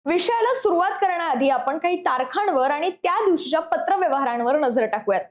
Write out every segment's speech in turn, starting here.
विषयाला सुरुवात करण्याआधी आपण काही तारखांवर आणि त्या दिवशीच्या पत्रव्यवहारांवर नजर टाकूयात.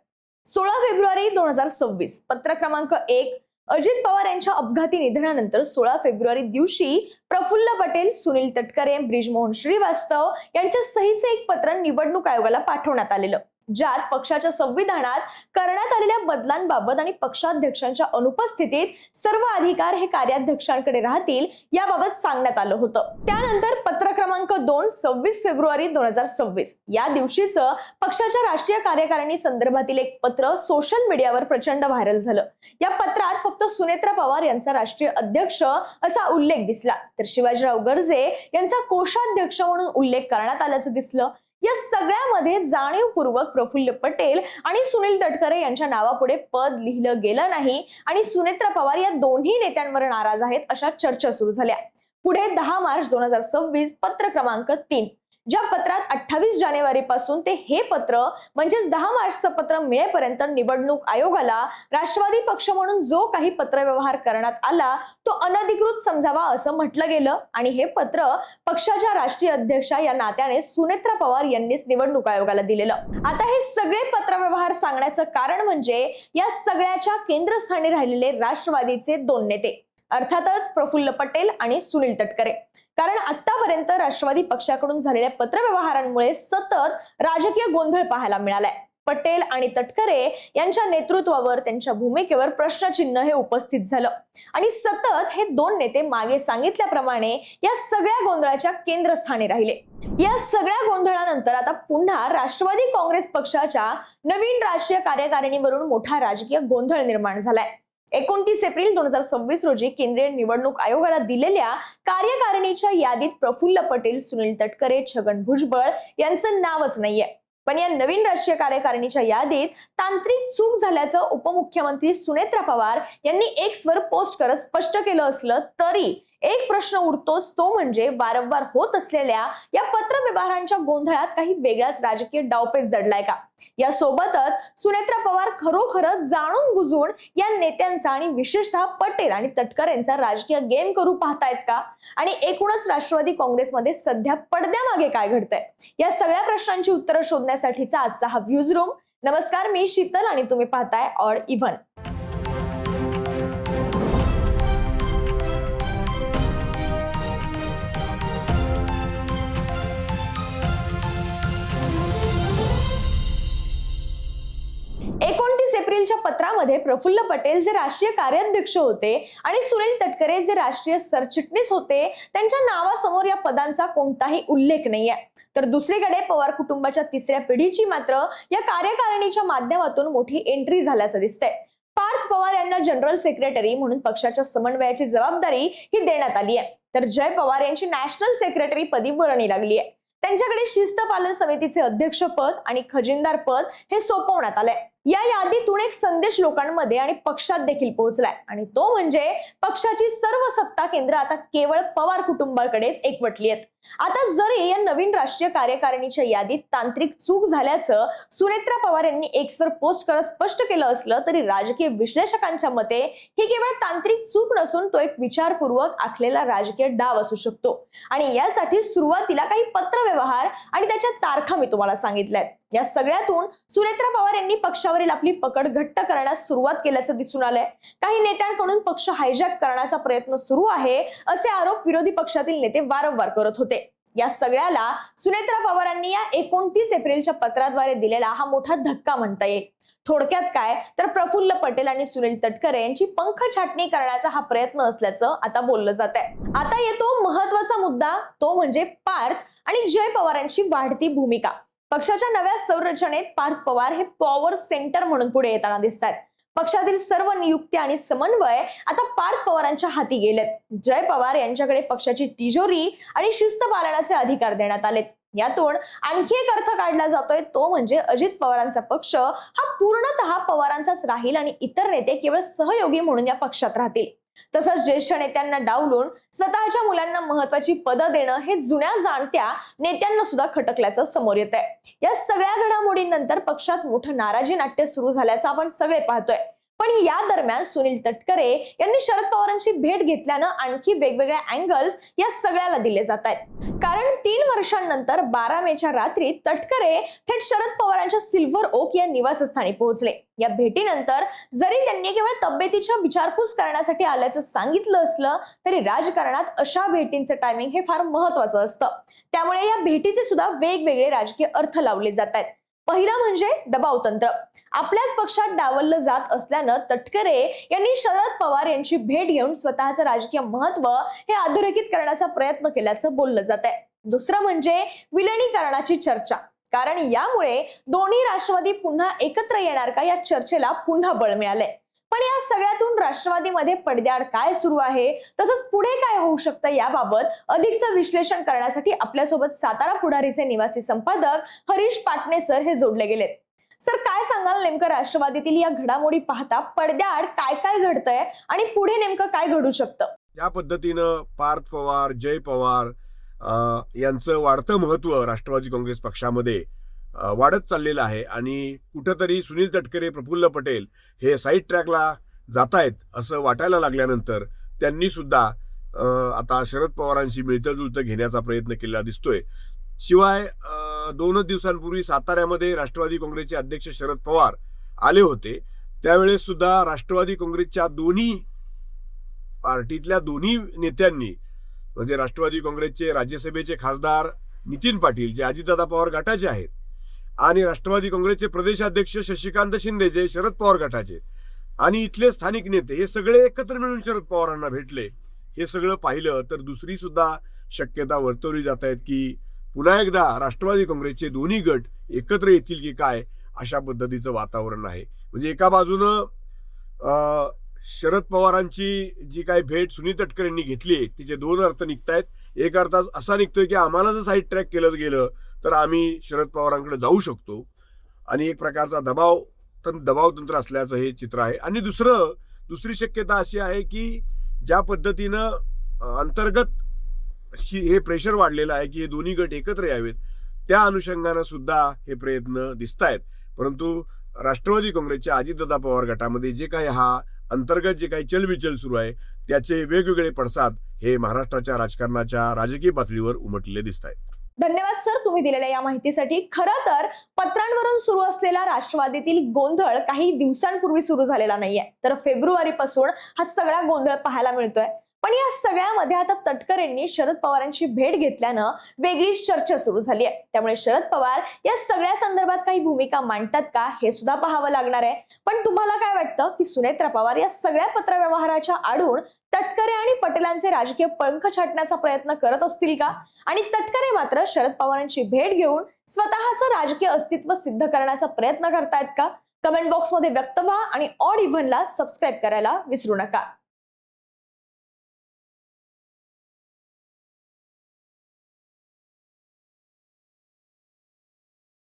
16 फेब्रुवारी 2026 पत्र क्रमांक 1. अजित पवार यांच्या अपघाती निधनानंतर 16 फेब्रुवारी दिवशी प्रफुल्ल पटेल, सुनील तटकरे, ब्रिजमोहन श्रीवास्तव यांच्या सहीचे एक पत्र निवडणूक आयोगाला पाठवण्यात आलेलं, ज्यात पक्षाच्या संविधानात करण्यात आलेल्या बदलांबाबत आणि पक्षाध्यक्षांच्या अनुपस्थितीत सर्व अधिकार हे कार्याध्यक्षांकडे राहतील याबाबत सांगण्यात आलं होतं. त्यानंतर पत्र क्रमांक 2. 26 फेब्रुवारी 2026 या दिवशीचं पक्षाच्या राष्ट्रीय कार्यकारिणी संदर्भातील एक पत्र सोशल मीडियावर प्रचंड व्हायरल झालं. या पत्रात फक्त सुनेत्रा पवार यांचा राष्ट्रीय अध्यक्ष असा उल्लेख दिसला, तर शिवाजीराव गर्जे यांचा कोषाध्यक्ष म्हणून उल्लेख करण्यात आल्याचं दिसलं. या सगळ्यामध्ये जाणीवपूर्वक प्रफुल्ल पटेल आणि सुनील तटकरे यांच्या नावापुढे पद लिहिलं गेलं नाही आणि सुनेत्रा पवार या दोन्ही नेत्यांवर नाराज आहेत अशा चर्चा सुरू झाल्या. पुढे 10 मार्च 2026 पत्र क्रमांक 3. ज्या पत्रात 28 जानेवारी पासून ते हे पत्र म्हणजेच 10 मार्चचं पत्र मिळेपर्यंत निवडणूक आयोगाला राष्ट्रवादी पक्ष म्हणून जो काही पत्रव्यवहार करण्यात आला तो अनधिकृत समजावा असं म्हटलं गेलं आणि हे पत्र पक्षाच्या राष्ट्रीय अध्यक्षा या नात्याने सुनेत्रा पवार यांनीच निवडणूक आयोगाला दिलेलं. आता हे सगळे पत्रव्यवहार सांगण्याचं कारण म्हणजे या सगळ्याच्या केंद्रस्थानी राहिलेले राष्ट्रवादीचे 2 नेते, अर्थातच प्रफुल्ल पटेल आणि सुनील तटकरे. कारण आतापर्यंत राष्ट्रवादी पक्षाकडून झालेल्या पत्रव्यवहारांमुळे सतत राजकीय गोंधळ पाहायला मिळालाय. पटेल आणि तटकरे यांच्या नेतृत्वावर, त्यांच्या भूमिकेवर प्रश्नचिन्ह हे उपस्थित झालं आणि सतत हे 2 नेते मागे सांगितल्याप्रमाणे या सगळ्या गोंधळाच्या केंद्रस्थानी राहिले. या सगळ्या गोंधळानंतर आता पुन्हा राष्ट्रवादी काँग्रेस पक्षाच्या नवीन राष्ट्रीय कार्यकारिणीवरून मोठा राजकीय गोंधळ निर्माण झालाय. 29 एप्रिल 2026 रोजी केंद्रीय निवडणूक आयोगाला दिलेल्या कार्यकारिणीच्या यादीत प्रफुल्ल पटेल, सुनील तटकरे, छगन भुजबळ यांचं नावच नाहीये. पण या नवीन राष्ट्रीय कार्यकारिणीच्या यादीत तांत्रिक चूक झाल्याचं उपमुख्यमंत्री सुनेत्रा पवार यांनी एक्सवर पोस्ट करत स्पष्ट केलं असलं तरी एक प्रश्न उरतोच, तो म्हणजे वारंवार होत असलेल्या या पत्रव्यवहारांच्या गोंधळात काही वेगळाच राजकीय डावपेच दडलाय का? यासोबतच सुनेत्रा पवार खरोखरच जाणून बुजून या नेत्यांचा आणि विशेषतः पटेल आणि तटकरेंचा राजकीय गेम करू पाहतायत का? आणि एकूणच राष्ट्रवादी काँग्रेसमध्ये सध्या पडद्यामागे काय घडतंय? या सगळ्या प्रश्नांची उत्तरं शोधण्यासाठीचा आजचा हा व्ह्यूज रूम. नमस्कार, मी शीतल आणि तुम्ही पाहताय ऑड इव्हन. एप्रिलच्या पत्रामध्ये प्रफुल्ल पटेल जे राष्ट्रीय कार्याध्यक्ष होते आणि सुनील तटकरे जे राष्ट्रीय सरचिटणीस होते त्यांच्या नावासमोर या पदांचा कोणताही उल्लेख नाहीये. तर दुसरीकडे पवार कुटुंबाच्या 3ऱ्या पिढीची मात्र या कार्यकारिणीच्या माध्यमातून मोठी एंट्री झाल्याचं दिसतंय. पार्थ पवार यांना जनरल सेक्रेटरी म्हणून पक्षाच्या समन्वयाची जबाबदारी ही देण्यात आली आहे, तर जय पवार यांची नॅशनल सेक्रेटरी पदी वर्णी लागली आहे. त्यांच्याकडे शिस्त पालन समितीचे अध्यक्षपद आणि खजिनदार पद हे सोपवण्यात आलंय. या यादीतून एक संदेश लोकांमध्ये आणि पक्षात देखील पोहोचलाय आणि तो म्हणजे पक्षाची सर्व सत्ता केंद्र आता केवळ पवार कुटुंबाकडेच एकवटली आहेत. आता जरी या नवीन राष्ट्रीय कार्यकारिणीच्या यादीत तांत्रिक चूक झाल्याचं सुनेत्रा पवार यांनी एक्सवर पोस्ट करत स्पष्ट केलं असलं तरी राजकीय विश्लेषकांच्या मते ही केवळ तांत्रिक चूक नसून तो एक विचारपूर्वक आखलेला राजकीय डाव असू शकतो. आणि यासाठी सुरुवातीला काही पत्रव्यवहार आणि त्याच्या तारखा मी तुम्हाला सांगितल्यात. या सगळ्यातून सुनेत्रा पवार यांनी पक्षावरील आपली पकड घट्ट करण्यास सुरुवात केल्याचं दिसून आलंय. काही नेत्यांकडून पक्ष हायजॅक करण्याचा प्रयत्न सुरू आहे असे आरोप विरोधी पक्षातील नेते वारंवार करत होते. या सगळ्याला सुनेत्रा पवारांनी या 29 एप्रिलच्या पत्राद्वारे दिलेला हा मोठा धक्का म्हणता येईल. थोडक्यात काय तर प्रफुल्ल पटेल आणि सुनील तटकरे यांची पंख छाटणी करण्याचा हा प्रयत्न असल्याचं आता बोललं जात आहे. आता येतो महत्वाचा मुद्दा, तो म्हणजे पार्थ आणि जय पवारांची वाढती भूमिका. पक्षाच्या नव्या संरचनेत पार्थ पवार हे पॉवर सेंटर म्हणून पुढे येताना दिसतात. पक्षातील सर्व नियुक्ती आणि समन्वय आता पार्थ पवारांच्या हाती गेलेत. जय पवार यांच्याकडे पक्षाची तिजोरी आणि शिस्त पालनाचे अधिकार देण्यात आलेत. यातून आणखी एक अर्थ काढला जातोय, तो म्हणजे अजित पवारांचा पक्ष हा पूर्णतः पवारांचाच राहील आणि इतर नेते केवळ सहयोगी म्हणून या पक्षात राहतील. तसंच ज्येष्ठ नेत्यांना डावलून स्वतःच्या मुलांना महत्वाची पदं देणं हे जुन्या जाणत्या नेत्यांना सुद्धा खटकल्याचं समोर येत आहे. या सगळ्या घडामोडींनंतर पक्षात मोठं नाराजी नाट्य सुरू झाल्याचं आपण सगळे पाहतोय. पण या दरम्यान सुनील तटकरे यांनी शरद पवारांची भेट घेतल्यानं आणखी वेगवेगळ्या अँगल्स या सगळ्याला दिले जात आहेत। कारण 3 वर्षांनंतर 12 मेच्या रात्री तटकरे थेट शरद पवारांच्या सिल्व्हर ओक या निवासस्थानी पोहोचले। या भेटीनंतर जरी त्यांनी केवळ तब्येतीच्या विचारपूस करण्यासाठी आल्याचं सांगितलं असलं तरी राजकारणात अशा भेटींचं टायमिंग हे फार महत्वाचं असतं। त्यामुळे या भेटीचे सुद्धा वेगवेगळे राजकीय अर्थ लावले जात आहेत। पहिलं म्हणजे दबाव तंत्र। आपल्याच पक्षात डावललं जात असल्यानं तटकरे यांनी शरद पवार यांची भेट घेऊन स्वतःचं राजकीय महत्व हे अधोरेखित करण्याचा प्रयत्न केल्याचं बोललं जात आहे। दुसरं म्हणजे विलिनीकरणाची चर्चा। कारण यामुळे दोन्ही राष्ट्रवादी पुन्हा एकत्र येणार का या चर्चेला पुन्हा बळ मिळालंय। पण या सगळ्यातून राष्ट्रवादीमध्ये पडद्याआड काय सुरू आहे तसंच पुढे काय होऊ शकतं याबाबत अधिकचं विश्लेषण करण्यासाठी आपल्यासोबत सातारा पुढारीचे निवासी संपादक हरीश पाटणे सर हे जोडले गेलेत। सर, काय सांगाल नेमकं राष्ट्रवादीतील या घडामोडी पाहता पडद्याआड काय काय घडतंय आणि पुढे नेमकं काय घडू शकतं? ज्या पद्धतीनं पार्थ पवार, जय पवार यांचं वाढतं महत्व राष्ट्रवादी काँग्रेस पक्षामध्ये वाढत चाललेलं आहे आणि कुठंतरी सुनील तटकरे, प्रफुल्ल पटेल हे साईड ट्रॅकला जात आहेत असं वाटायला लागल्यानंतर त्यांनी सुद्धा आता शरद पवारांशी मिळतं जुळतं घेण्याचा प्रयत्न केला दिसतोय। शिवाय 2 दिवसांपूर्वी साताऱ्यामध्ये राष्ट्रवादी काँग्रेसचे अध्यक्ष शरद पवार आले होते। त्यावेळेस सुद्धा राष्ट्रवादी काँग्रेसच्या दोन्ही पार्टीतल्या दोन्ही नेत्यांनी म्हणजे राष्ट्रवादी काँग्रेसचे राज्यसभेचे खासदार नितीन पाटील जे अजितदादा पवार गटाचे आहेत आणि राष्ट्रवादी काँग्रेसचे प्रदेशाध्यक्ष शशिकांत शिंदे जे शरद पवार गटाचे आणि इथले स्थानिक नेते हे सगळे एकत्र मिळून शरद पवारांना भेटले। हे सगळं पाहिलं तर दुसरी सुद्धा शक्यता वर्तवली जात आहेत की पुन्हा एकदा राष्ट्रवादी काँग्रेसचे दोन्ही गट एकत्र येतील की काय अशा पद्धतीचं वातावरण आहे। म्हणजे एका बाजूनं शरद पवारांची जी काही भेट सुनील तटकरे यांनी घेतली तिचे 2 अर्थ निघतायत। एक अर्थ असा निघतोय की आम्हाला जर साईड ट्रॅक केलं गेलं तर आम्ही शरद पवारांकडे जाऊ शकतो आणि एक प्रकारचा दबाव तंत्र असल्याचं हे चित्र आहे। आणि दुसरी शक्यता अशी आहे की ज्या पद्धतीनं अंतर्गत हे प्रेशर वाढलेलं आहे की हे दोन्ही गट एकत्र यावेत त्या अनुषंगानं सुद्धा हे प्रयत्न दिसत आहेत। परंतु राष्ट्रवादी काँग्रेसच्या अजितदादा पवार गटामध्ये जे काही हा अंतर्गत जे काही चलबिचल सुरू आहे त्याचे वेगवेगळे पडसाद हे महाराष्ट्राच्या राजकारणाच्या राजकीय पातळीवर उमटलेले दिसत आहेत। धन्यवाद सर, तुम्ही दिलेल्या या माहितीसाठी। खरं तर पत्रांवरून सुरू असलेला राष्ट्रवादीतील गोंधळ काही दिवसांपूर्वी सुरू झालेला नाहीये, तर फेब्रुवारीपासून हा सगळा गोंधळ पाहायला मिळतोय। पण या सगळ्यामध्ये आता तटकरेंनी शरद पवारांची भेट घेतल्यानं वेगळीच चर्चा सुरू झाली आहे। त्यामुळे शरद पवार या सगळ्या संदर्भात काही भूमिका मांडतात का हे सुद्धा पाहावं लागणार आहे। पण तुम्हाला काय वाटतं की सुनेत्रा पवार या सगळ्या पत्रव्यवहाराच्या आडून तटकरे आणि पटेलांचे राजकीय पंख छाटण्याचा प्रयत्न करत असतील का? आणि तटकरे मात्र शरद पवारांची भेट घेऊन स्वतःचं राजकीय अस्तित्व सिद्ध करण्याचा प्रयत्न करतायत का? कमेंट बॉक्समध्ये व्यक्त व्हा आणि ऑड इव्हनला सबस्क्राईब करायला विसरू नका।